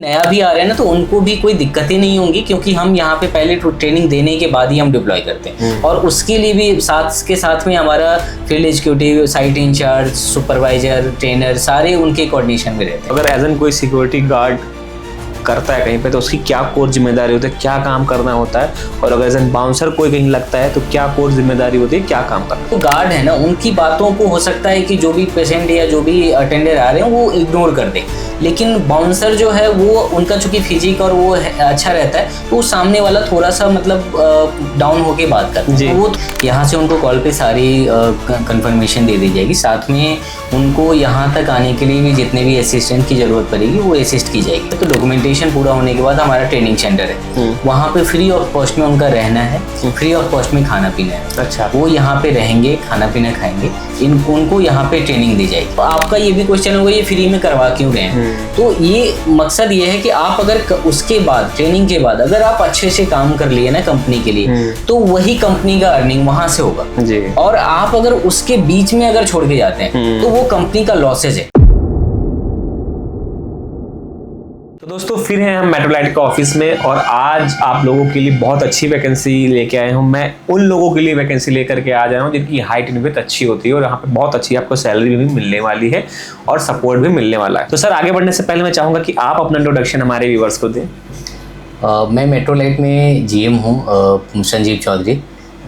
नया भी आ रहा है ना, तो उनको भी कोई दिक्कतें नहीं होंगी, क्योंकि हम यहाँ पे पहले ट्रेनिंग देने के बाद ही हम डिप्लॉय करते हैं। और उसके लिए भी साथ के साथ में हमारा field executive, site in charge, supervisor, trainer सारे उनके कोऑर्डिनेशन में रहते हैं। अगर एज एन कोई सिक्योरिटी गार्ड करता है कहीं पे, तो उसकी क्या कोर जिम्मेदारी होती है, क्या काम करना होता है, और अगर एज एन बाउंसर कोई कहीं लगता है तो क्या कोर जिम्मेदारी होती है, क्या काम करना है? तो गार्ड है ना, उनकी बातों को हो सकता है कि जो भी पेशेंट या जो भी अटेंडर आ रहे हैं वो इग्नोर कर दे, लेकिन बाउंसर जो है वो उनका चूंकि फिजिक और वो अच्छा रहता है, तो सामने वाला थोड़ा सा मतलब डाउन होके बात करता है, तो वो यहाँ से उनको कॉल पे सारी कंफर्मेशन दे दी जाएगी। साथ में उनको यहाँ तक आने के लिए भी जितने भी असिस्टेंट की जरूरत पड़ेगी वो असिस्ट की जाएगी। तो डॉक्यूमेंटेशन पूरा होने के बाद हमारा ट्रेनिंग सेंटर है, वहाँ पे फ्री ऑफ कॉस्ट में उनका रहना है, फ्री ऑफ कॉस्ट में खाना पीना है। अच्छा, वो यहाँ पे रहेंगे, खाना पीना खाएंगे, उनको यहाँ पे ट्रेनिंग दी जाएगी। तो आपका ये भी क्वेश्चन होगा ये फ्री में करवा क्यों रहे हैं? तो ये मकसद ये है कि आप अगर उसके बाद ट्रेनिंग के बाद अगर आप अच्छे से काम कर लिए ना कंपनी के लिए, तो वही कंपनी का अर्निंग वहां से होगा जी। और आप अगर उसके बीच में अगर छोड़ के जाते हैं तो वो कंपनी का लॉसेज है। तो दोस्तों फिर हैं हम मेट्रोलाइट के ऑफिस में, और आज आप लोगों के लिए बहुत अच्छी वैकेंसी लेके आया हूँ। मैं उन लोगों के लिए वैकेंसी लेकर के आ जाया हूँ जिनकी हाइट एंड विड्थ अच्छी होती है, और यहाँ पे बहुत अच्छी आपको सैलरी भी मिलने वाली है और सपोर्ट भी मिलने वाला है। तो सर, आगे बढ़ने से पहले मैं चाहूँगा कि आप अपना इंट्रोडक्शन हमारे व्यूअर्स को दें। मैं मेट्रोलाइट में जीएम हूँ, संजीव चौधरी।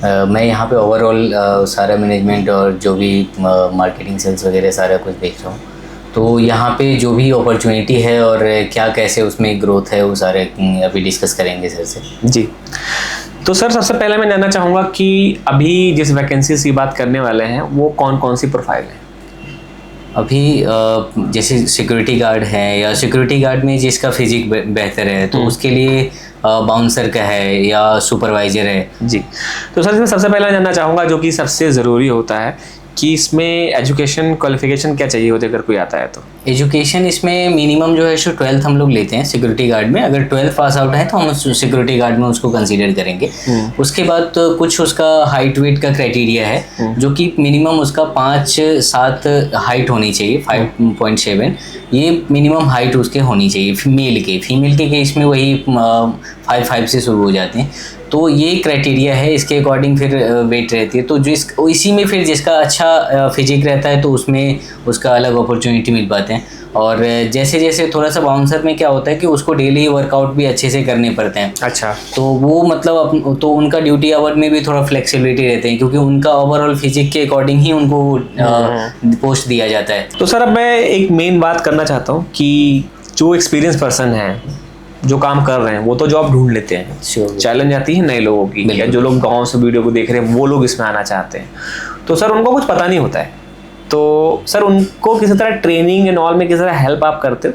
मैं यहाँ पे ओवरऑल सारा मैनेजमेंट और जो भी मार्केटिंग, सेल्स वगैरह सारा कुछ देख रहा हूँ। तो यहाँ पे जो भी अपॉर्चुनिटी है और क्या कैसे उसमें ग्रोथ है वो सारे अभी डिस्कस करेंगे सर से। जी, तो सर सबसे पहले मैं जानना चाहूँगा कि अभी जिस वैकेंसी की बात करने वाले हैं वो कौन कौन सी प्रोफाइल है? अभी जैसे सिक्योरिटी गार्ड है, या सिक्योरिटी गार्ड में जिसका फिजिक बेहतर है तो उसके लिए बाउंसर का है या सुपरवाइजर है। जी, तो सर इसमें सबसे पहले मैं जानना चाहूँगा जो कि सबसे ज़रूरी होता है कि इसमें एजुकेशन क्वालिफिकेशन क्या चाहिए होती है अगर कोई आता है तो? एजुकेशन इसमें मिनिमम जो है सो 12th हम लोग लेते हैं सिक्योरिटी गार्ड में। अगर 12th पास आउट है तो हम सिक्योरिटी गार्ड में उसको कंसीडर करेंगे। उसके बाद तो कुछ उसका हाइट वेट का क्राइटेरिया है, जो कि मिनिमम उसका 5'7" हाइट होनी चाहिए, 5.7 ये मिनिमम हाइट उसके होनी चाहिए मेल के। फीमेल के केस में वही 5'5" से शुरू हो जाते हैं। तो ये क्राइटेरिया है, इसके अकॉर्डिंग फिर वेट रहती है। तो इसी में फिर जिसका अच्छा फिजिक रहता है तो उसमें उसका अलग अपॉर्चुनिटी मिल पाते हैं। और जैसे जैसे थोड़ा सा बाउंसर में क्या होता है कि उसको डेली वर्कआउट भी अच्छे से करने पड़ते हैं। अच्छा, तो वो मतलब तो उनका ड्यूटी आवर में भी थोड़ा फ्लेक्सिबिलिटी रहते हैं, क्योंकि उनका ओवरऑल फिजिक के अकॉर्डिंग ही उनको पोस्ट दिया जाता है। तो सर अब मैं एक मेन बात करना चाहता हूँ कि जो एक्सपीरियंस पर्सन है जो काम कर रहे हैं वो तो जॉब ढूंढ लेते हैं, चैलेंज आती है नए लोगों की, या जो लोग गांव से वीडियो को देख रहे हैं वो लोग इसमें आना चाहते हैं, तो सर उनको कुछ पता नहीं होता है, तो सर उनको किसी तरह ट्रेनिंग एंड ऑल में किसी तरह हेल्प आप करते हो?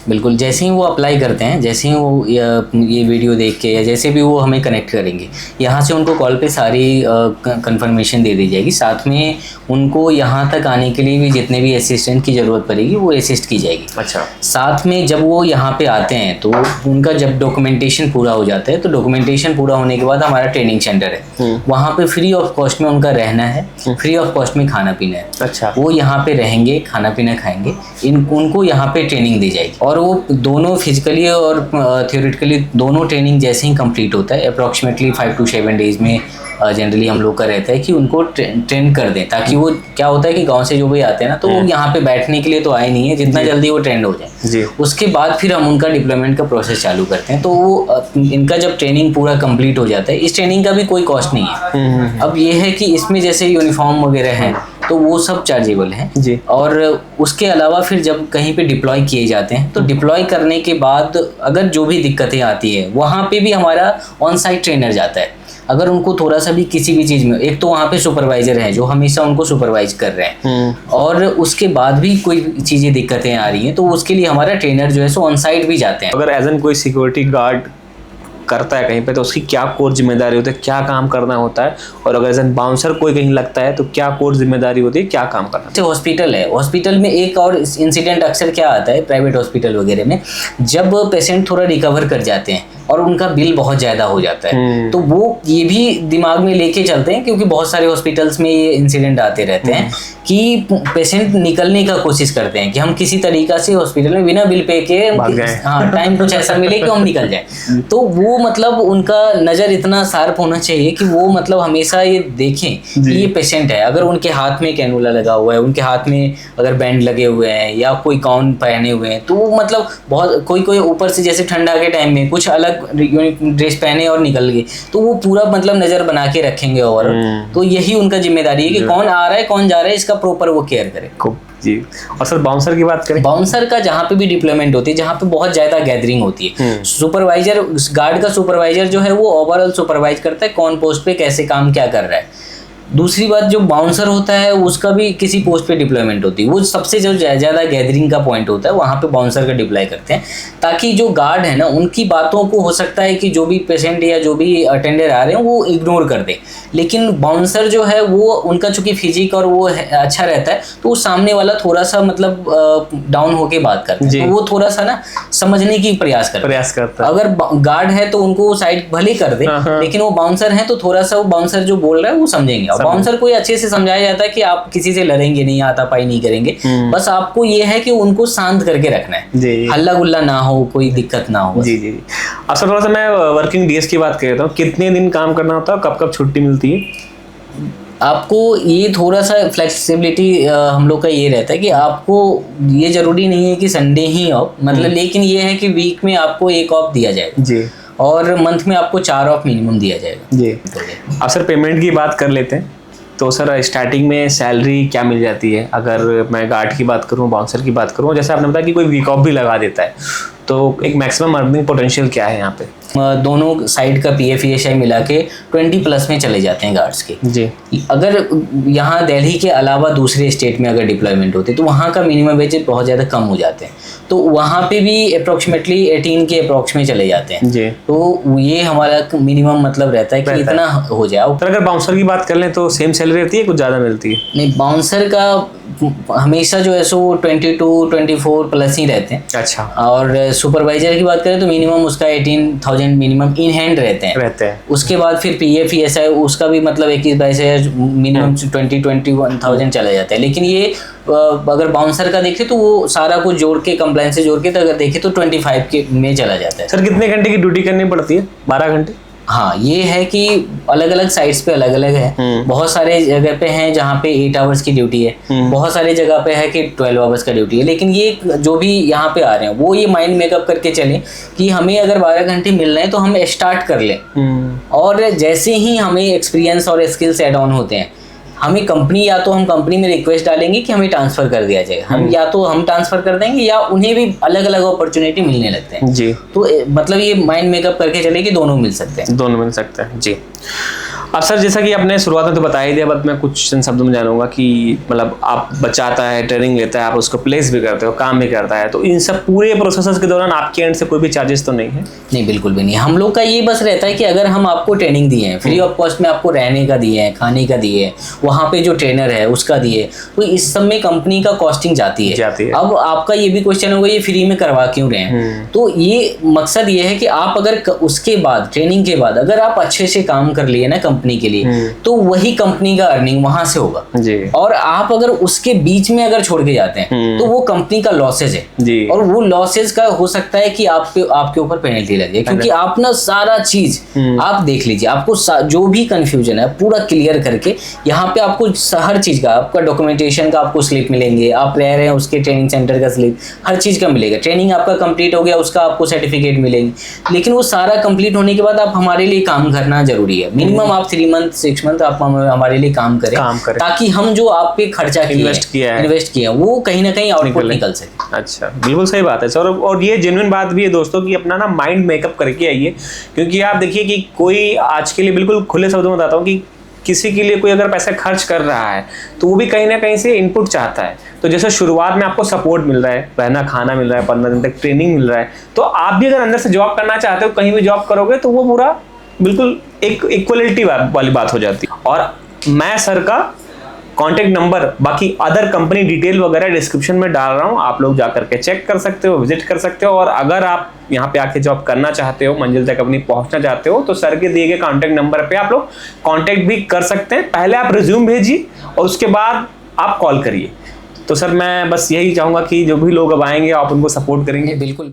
बिल्कुल, जैसे ही वो अप्लाई करते हैं, जैसे ही वो ये वीडियो देख के या जैसे भी वो हमें कनेक्ट करेंगे, यहाँ से उनको कॉल पे सारी कंफर्मेशन दे दी जाएगी। साथ में उनको यहाँ तक आने के लिए भी जितने भी असिस्टेंट की ज़रूरत पड़ेगी वो असिस्ट की जाएगी। अच्छा, साथ में जब वो यहाँ पे आते हैं तो उनका जब डॉक्यूमेंटेशन पूरा हो जाता है, तो डॉक्यूमेंटेशन पूरा होने के बाद हमारा ट्रेनिंग सेंटर है, वहाँ पे फ्री ऑफ कॉस्ट में उनका रहना है, फ्री ऑफ कॉस्ट में खाना पीना है। अच्छा, वो यहाँ पे रहेंगे, खाना पीना खाएंगे, उनको यहाँ पे ट्रेनिंग दी जाएगी। और वो दोनों फिजिकली और थियोरेटिकली दोनों ट्रेनिंग जैसे ही कंप्लीट होता है, अप्रॉक्सीमेटली 5 to 7 डेज में जनरली हम लोग का रहता है कि उनको ट्रेन कर दें, ताकि वो क्या होता है कि गांव से जो भी आते हैं ना, तो वो यहाँ पे बैठने के लिए तो आए नहीं है, जितना जल्दी वो ट्रेंड हो जाए। उसके बाद फिर हम उनका डिप्लॉयमेंट का प्रोसेस चालू करते हैं। तो वो इनका जब ट्रेनिंग पूरा कंप्लीट हो जाता है, इस ट्रेनिंग का भी कोई कॉस्ट नहीं है। अब ये है कि इसमें जैसे यूनिफॉर्म वगैरह है तो वो सब चार्जेबल है जी। और उसके अलावा फिर जब कहीं पे डिप्लॉय किए जाते हैं, तो डिप्लॉय करने के बाद अगर जो भी दिक्कतें आती है, वहाँ पे भी हमारा ऑन साइट ट्रेनर जाता है। अगर उनको थोड़ा सा भी किसी भी चीज़ में, एक तो वहाँ पे सुपरवाइजर है जो हमेशा उनको सुपरवाइज कर रहे हैं, और उसके बाद भी कोई चीज़ें दिक्कतें आ रही हैं तो उसके लिए हमारा ट्रेनर जो है सो ऑन साइट भी जाते हैं। अगर एज एन कोई सिक्योरिटी गार्ड करता है कहीं पे, तो उसकी क्या कोर जिम्मेदारी होती है, क्या काम करना होता है, और अगर एज एन बाउंसर कोई कहीं लगता है तो क्या कोर जिम्मेदारी होती है, क्या काम करना? जैसे हॉस्पिटल है, हॉस्पिटल में एक और इंसिडेंट अक्सर क्या आता है प्राइवेट हॉस्पिटल वगैरह में, जब पेशेंट थोड़ा रिकवर कर जाते हैं और उनका बिल बहुत ज़्यादा हो जाता है। तो वो ये भी दिमाग में लेके चलते हैं, क्योंकि बहुत सारे हॉस्पिटल्स में ये इंसिडेंट आते रहते हैं कि पेशेंट निकलने का कोशिश करते हैं कि हम किसी तरीका से हॉस्पिटल में बिना बिल पे के हाँ टाइम कुछ ऐसा मिले कि हम निकल जाए। तो वो मतलब उनका नज़र इतना शार्प होना चाहिए कि वो मतलब हमेशा ये देखें कि ये पेशेंट है। अगर उनके हाथ में कैनुला लगा हुआ है, उनके हाथ में अगर बैंड लगे हुए हैं या कोई गाउन पहने हुए हैं, तो वो मतलब बहुत कोई ऊपर से जैसे ठंडा के टाइम में कुछ अलग ड्रेस पहने और निकल गए, तो वो पूरा मतलब नज़र बना के रखेंगे। और तो यही उनका जिम्मेदारी है कि कौन आ रहा है कौन जा रहा है, इसका प्रॉपर वो केयर करे जी। और सर बाउंसर की बात करें, बाउंसर का जहाँ पे भी डिप्लॉयमेंट होती है, जहाँ पे बहुत ज्यादा गैदरिंग होती है, सुपरवाइजर गार्ड का सुपरवाइजर जो है वो ओवरऑल सुपरवाइज करता है कौन पोस्ट पे कैसे काम क्या कर रहा है। दूसरी बात, जो बाउंसर होता है उसका भी किसी पोस्ट पे डिप्लॉयमेंट होती है, वो सबसे जो ज़्यादा गैदरिंग का पॉइंट होता है वहाँ पे बाउंसर का डिप्लॉय करते हैं, ताकि जो गार्ड है ना उनकी बातों को हो सकता है कि जो भी पेशेंट या जो भी अटेंडर आ रहे हैं वो इग्नोर कर दे, लेकिन बाउंसर जो है वो उनका चूंकि फिजिक और वो अच्छा रहता है, तो वो सामने वाला थोड़ा सा मतलब डाउन होके बात करता है, तो वो थोड़ा सा ना समझने की प्रयास करता है। अगर गार्ड है तो उनको साइड भले कर दे, लेकिन वो बाउंसर है तो थोड़ा सा वो बाउंसर जो बोल रहा है वो समझेंगे। बाउंसर को अच्छे से समझाया जाता है कि आप किसी से लड़ेंगे नहीं, हाथापाई नहीं करेंगे, बस आपको ये है कि उनको शांत करके रखना है, हल्ला गुल्ला ना हो, कोई दिक्कत ना हो। जी जी। अब सर थोड़ा सा मैं वर्किंग डेज की बात कर रहा हूँ, कितने दिन काम करना होता है, कब कब छुट्टी मिलती है? आपको ये थोड़ा सा फ्लेक्सिबिलिटी हम लोग का ये रहता है कि आपको ये जरूरी नहीं है कि संडे ही ऑफ, मतलब लेकिन ये है कि वीक में आपको एक ऑफ दिया जाएगा जी, और मंथ में आपको 4 ऑफ मिनिमम दिया जाएगा जी। अब सर पेमेंट की बात कर लेते हैं, तो सर स्टार्टिंग में सैलरी क्या मिल जाती है? अगर मैं गार्ड की बात करूँ, बाउंसर की बात करूँ, जैसे आपने बताया कि कोई वीक ऑफ भी लगा देता है, तो एक मैक्सिमम अर्निंग पोटेंशियल क्या है यहाँ पे? दोनों साइड का PF ESI मिला के 20+ में चले जाते हैं गार्ड्स के जी। अगर यहाँ दिल्ली के अलावा दूसरे स्टेट में अगर डिप्लॉयमेंट होते तो वहाँ का मिनिमम वेज बहुत ज़्यादा कम हो जाते हैं, तो वहाँ पे भी अप्रोक्सीमेटली 18 के अप्रोक्स में चले जाते हैं जी। तो ये हमारा मिनिमम मतलब रहता है कि इतना हो जाए। तो अगर बाउंसर की बात कर लें तो सेम सैलरी रहती है, कुछ ज़्यादा मिलती है? नहीं, बाउंसर का हमेशा जो है सो 22-24+ ही रहते हैं। अच्छा। और सुपरवाइजर की बात करें तो मिनिमम उसका 18,000 मिनिमम इन हैंड रहते हैं। उसके बाद फिर PF ESI उसका भी मतलब 21-22 मिनिमम 20-21,000 चला जाता है। लेकिन ये अगर बाउंसर का देखें तो वो सारा कुछ जोड़ के कंप्लायंस से जोड़ के तो अगर देखें तो 25 के में चला जाता है। सर कितने घंटे की ड्यूटी करनी पड़ती है? 12 घंटे? हाँ, ये है कि अलग अलग साइट्स पे अलग अलग है। बहुत सारे जगह पे हैं जहाँ पे 8 आवर्स की ड्यूटी है, बहुत सारे जगह पे है कि 12 आवर्स का ड्यूटी है। लेकिन ये जो भी यहाँ पे आ रहे हैं वो ये माइंड मेकअप करके चलें कि हमें अगर 12 घंटे मिल रहे हैं तो हम स्टार्ट कर लें, और जैसे ही हमें एक्सपीरियंस और स्किल्स एड ऑन होते हैं, हमें कंपनी या तो हम कंपनी में रिक्वेस्ट डालेंगे कि हमें ट्रांसफर कर दिया जाए, हम या तो हम ट्रांसफर कर देंगे या उन्हें भी अलग अलग अपॉर्चुनिटी मिलने लगते हैं जी। तो मतलब ये माइंड मेकअप करके चले कि दोनों मिल सकते हैं, दोनों मिल सकते हैं जी। अब सर जैसा कि आपने शुरुआत में तो बता ही दिया, बट मैं कुछ इन शब्दों में जानूंगा कि मतलब आप बचाता है, ट्रेनिंग लेता है, आप उसको प्लेस भी करते हो, काम भी करता है, तो इन सब पूरे प्रोसेस के दौरान आपके एंड से कोई भी चार्जेस तो नहीं है? नहीं, बिल्कुल भी नहीं। हम लोग का ये बस रहता है कि अगर हम आपको ट्रेनिंग दिए हैं, फ्री ऑफ कॉस्ट में आपको रहने का दिए हैं, खाने का दिए, वहाँ पे जो ट्रेनर है उसका दिए, तो इस सब में कंपनी का कॉस्टिंग जाती है। अब आपका ये भी क्वेश्चन होगा ये फ्री में करवा क्यों रहे हैं, तो ये मकसद ये है कि आप अगर उसके बाद ट्रेनिंग के बाद अगर आप अच्छे से काम कर लिए ना कंपनी के लिए, तो वही कंपनी का अर्निंग वहां से होगा जी। और आप अगर उसके बीच में अगर छोड़ के जाते हैं तो वो कंपनी का लॉसेज है जी। और वो लॉसेज का हो सकता है कि आपके ऊपर पेनल्टी लगे, क्योंकि आप ना सारा चीज आप देख लीजिए, आपको जो भी कंफ्यूजन है पूरा क्लियर करके यहाँ पे आपको हर चीज का, आपका डॉक्यूमेंटेशन का आपको स्लिप मिलेंगे, आप रह रहे हैं उसके ट्रेनिंग सेंटर का स्लिप, हर चीज का मिलेगा। ट्रेनिंग आपका कंप्लीट हो गया उसका आपको सर्टिफिकेट मिलेंगे, लेकिन वो सारा कंप्लीट होने के बाद आप हमारे लिए काम करना जरूरी है। मिनिमम आप 3 मंथ 6 मंथ आप हमारे लिए काम करें ताकि हम जो आप पे खर्चा इन्वेस्ट किया वो कहीं ना कहीं आउटपुट निकल सके। अच्छा, बिल्कुल सही बात है सर। और ये जेन्युइन बात भी है दोस्तों कि अपना ना माइंड मेकअप करके आइए, क्योंकि आप देखिए कि कोई आज के लिए बिल्कुल खुले शब्दों में बताता हूँ कि किसी के लिए कोई अगर पैसा खर्च कर रहा है तो वो भी कहीं ना कहीं से इनपुट चाहता है। तो जैसे शुरुआत में आपको सपोर्ट मिल रहा है, रहना खाना मिल रहा है, 15 दिन तक ट्रेनिंग मिल रहा है, तो आप भी अगर अंदर से जॉब करना चाहते हो, कहीं भी जॉब करोगे तो वो पूरा बिल्कुल एक इक्वलिटी वाली बात हो जाती है। और मैं सर का कॉन्टेक्ट नंबर, बाकी अदर कंपनी डिटेल वगैरह डिस्क्रिप्शन में डाल रहा हूँ, आप लोग जा करके चेक कर सकते हो, विजिट कर सकते हो। और अगर आप यहाँ पे आके जॉब करना चाहते हो, मंजिल तक अपनी पहुंचना चाहते हो, तो सर के दिए गए कॉन्टेक्ट नंबर पे आप लोग कॉन्टेक्ट भी कर सकते हैं। पहले आप रिज्यूम भेजिए और उसके बाद आप कॉल करिए। तो सर मैं बस यही चाहूँगा कि जो भी लोग अब आएंगे आप उनको सपोर्ट करेंगे। बिल्कुल।